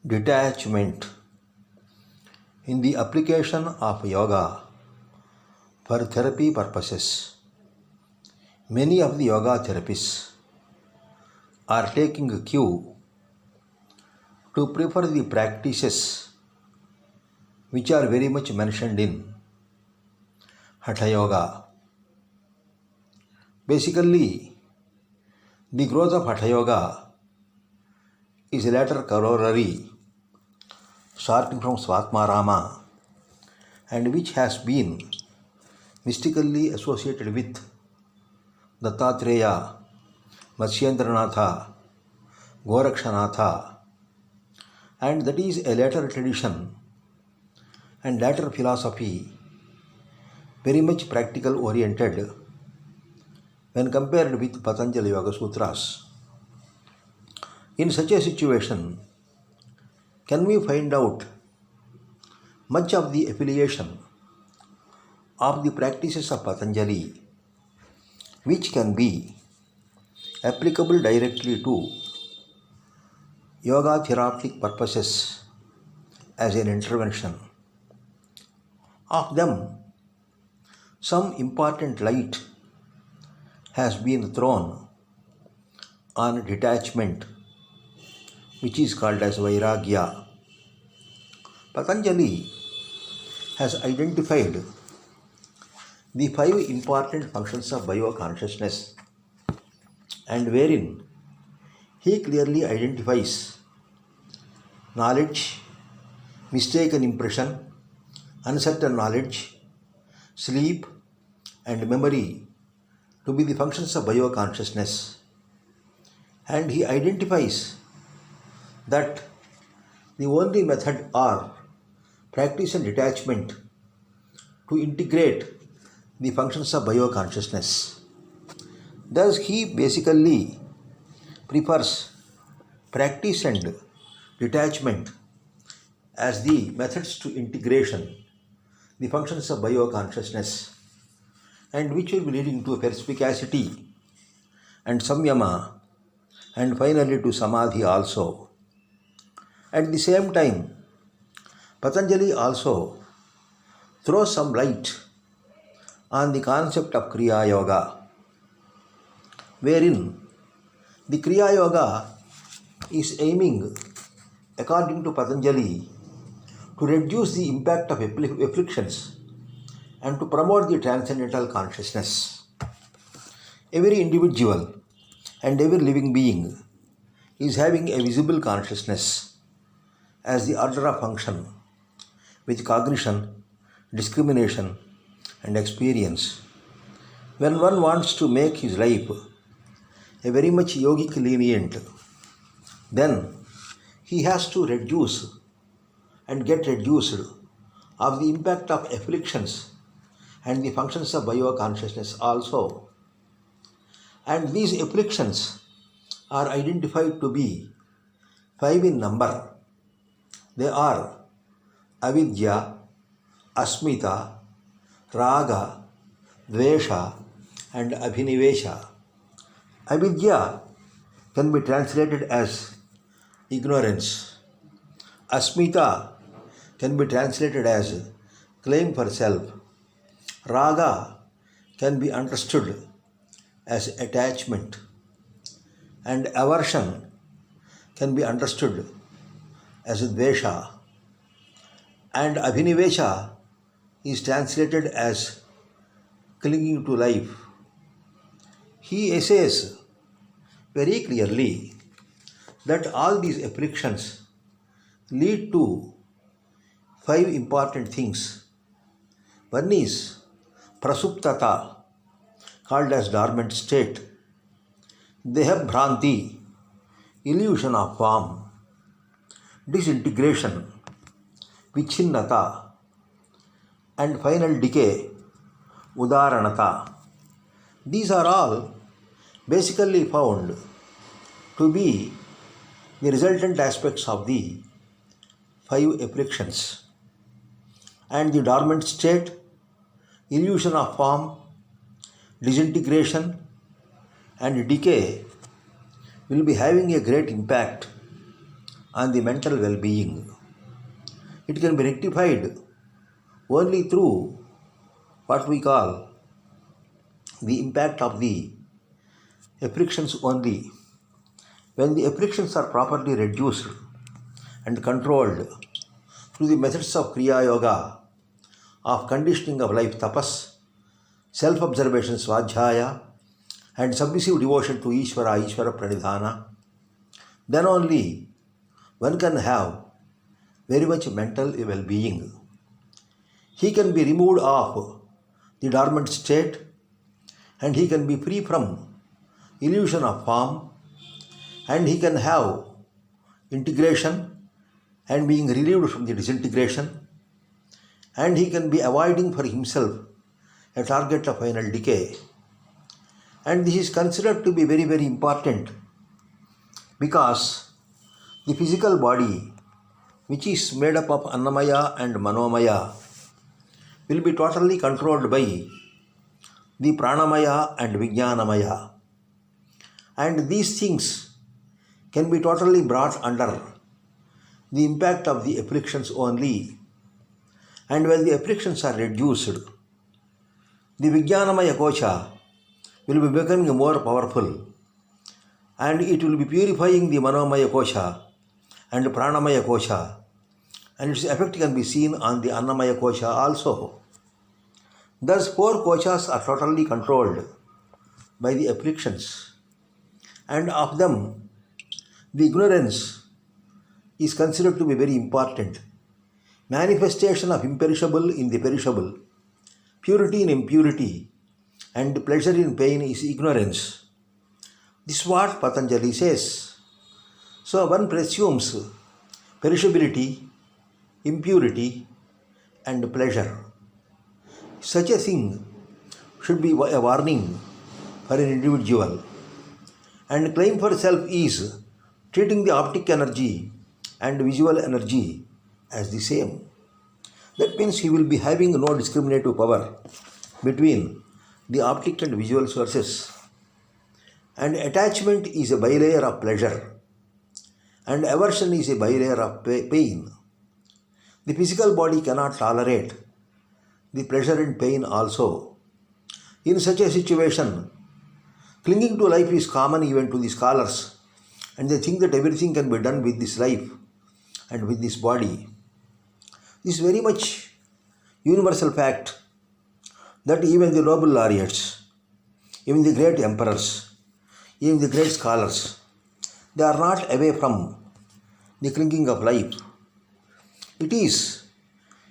Detachment in the application of yoga for therapy purposes. Many of the yoga therapists are taking a cue to prefer the practices which are very much mentioned in Hatha Yoga. Basically, the growth of Hatha Yoga is a latter corollary starting from Svatmarama and which has been mystically associated with Dattatreya, Matsyendranatha, Gorakshanatha, and that is a later tradition and later philosophy very much practical oriented when compared with Patanjali Yoga Sutras. In such a situation, can we find out much of the affiliation of the practices of Patanjali which can be applicable directly to yoga therapeutic purposes as an intervention. Of them, some important light has been thrown on detachment, which is called as Vairagya. Patanjali has identified the 5 important functions of bioconsciousness, and wherein he clearly identifies knowledge, mistaken impression, uncertain knowledge, sleep, and memory to be the functions of bioconsciousness. And he identifies that the only method or practice and detachment to integrate the functions of bioconsciousness. Thus, he basically prefers practice and detachment as the methods to integration the functions of bioconsciousness, and which will be leading to perspicacity and samyama and finally to samadhi also. At the same time, Patanjali also throws some light on the concept of Kriya Yoga, wherein the Kriya Yoga is aiming, according to Patanjali, to reduce the impact of afflictions and to promote the transcendental consciousness. Every individual and every living being is having a visible consciousness as the order of function with cognition, discrimination, and experience. When one wants to make his life a very much yogic lenient, then he has to reduce and get reduced of the impact of afflictions and the functions of bioconsciousness also. And these afflictions are identified to be 5 in number. They are avidya, asmita, raga, dvesha, and abhinivesha. Avidya can be translated as ignorance. Asmita can be translated as claim for self. Raga can be understood as attachment, and aversion can be understood as dvesha, and abhinivesha is translated as clinging to life. He says very clearly that all these afflictions lead to 5 important things. One is prasuptata, called as dormant state, deha bhranti, illusion of form, disintegration, vichinnata, and final decay, udaranata. These are all basically found to be the resultant aspects of the 5 afflictions. And the dormant state, illusion of form, disintegration, and decay will be having a great impact on the mental well-being. It can be rectified only through what we call the impact of the afflictions only. When the afflictions are properly reduced and controlled through the methods of Kriya Yoga, of conditioning of life tapas, self-observation svadhyaya, and submissive devotion to Ishvara pranidhana, then only one can have very much mental well-being. He can be removed of the dormant state and he can be free from illusion of form, and he can have integration and being relieved from the disintegration, and he can be avoiding for himself a target of final decay. And this is considered to be very, very important because the physical body, which is made up of Annamaya and Manomaya, will be totally controlled by the Pranamaya and Vijnanamaya. And these things can be totally brought under the impact of the afflictions only. And when the afflictions are reduced, the Vijnanamaya Kocha will be becoming more powerful, and it will be purifying the Manomaya Kosha and Pranamaya Kosha, and its effect can be seen on the Annamaya Kosha also. Thus, 4 koshas are totally controlled by the afflictions, and of them, the ignorance is considered to be very important. Manifestation of imperishable in the perishable, purity in impurity, and pleasure in pain is ignorance. This is what Patanjali says. So one presumes perishability, impurity, and pleasure. Such a thing should be a warning for an individual. And claim for self is treating the optic energy and visual energy as the same. That means he will be having no discriminative power between the optic and visual sources. And attachment is a bilayer of pleasure, and aversion is a bilayer of pain. The physical body cannot tolerate the pleasure and pain also. In such a situation, clinging to life is common even to the scholars, and they think that everything can be done with this life and with this body. This is very much universal fact that even the Nobel laureates, even the great emperors, even the great scholars, they are not away from the clinging of life. It is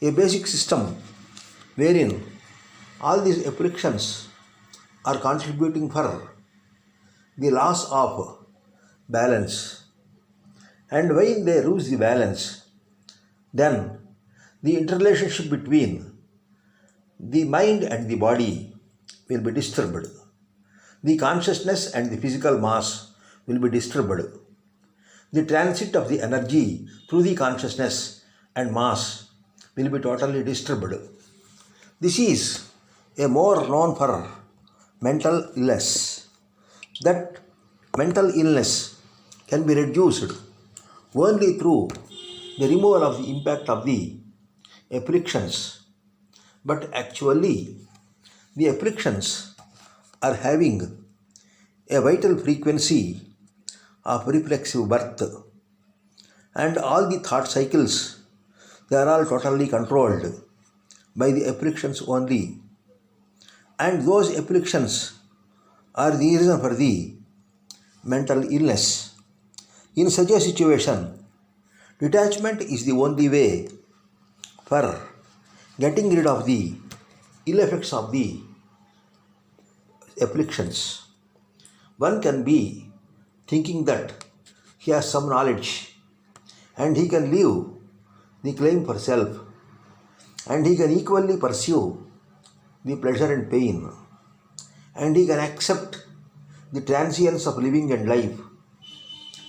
a basic system wherein all these afflictions are contributing for the loss of balance. And when they lose the balance, then the interrelationship between the mind and the body will be disturbed. The consciousness and the physical mass will be disturbed. The transit of the energy through the consciousness and mass will be totally disturbed. This is a more known for mental illness. That mental illness can be reduced only through the removal of the impact of the afflictions. But actually, the afflictions are having a vital frequency of reflexive birth, and all the thought cycles, they are all totally controlled by the afflictions only, and those afflictions are the reason for the mental illness. In such a situation, detachment is the only way for getting rid of the ill effects of the afflictions. One can be thinking that he has some knowledge and he can leave the claim for self, and he can equally pursue the pleasure and pain, and he can accept the transience of living and life,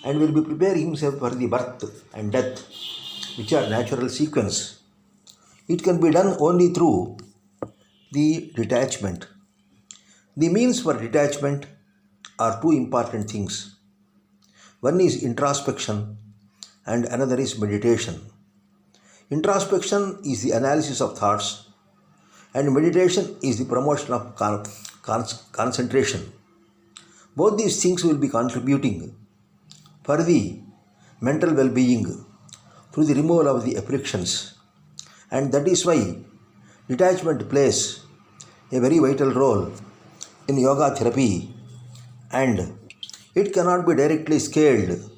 and will be preparing himself for the birth and death, which are natural sequence. It can be done only through the detachment. The means for detachment are 2 important things. One is introspection and another is meditation. Introspection is the analysis of thoughts, and meditation is the promotion of concentration. Both these things will be contributing for the mental well being through the removal of the afflictions. And that is why detachment plays a very vital role in yoga therapy, and it cannot be directly scaled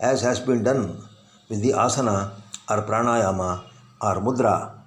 as has been done with the asana or pranayama or mudra.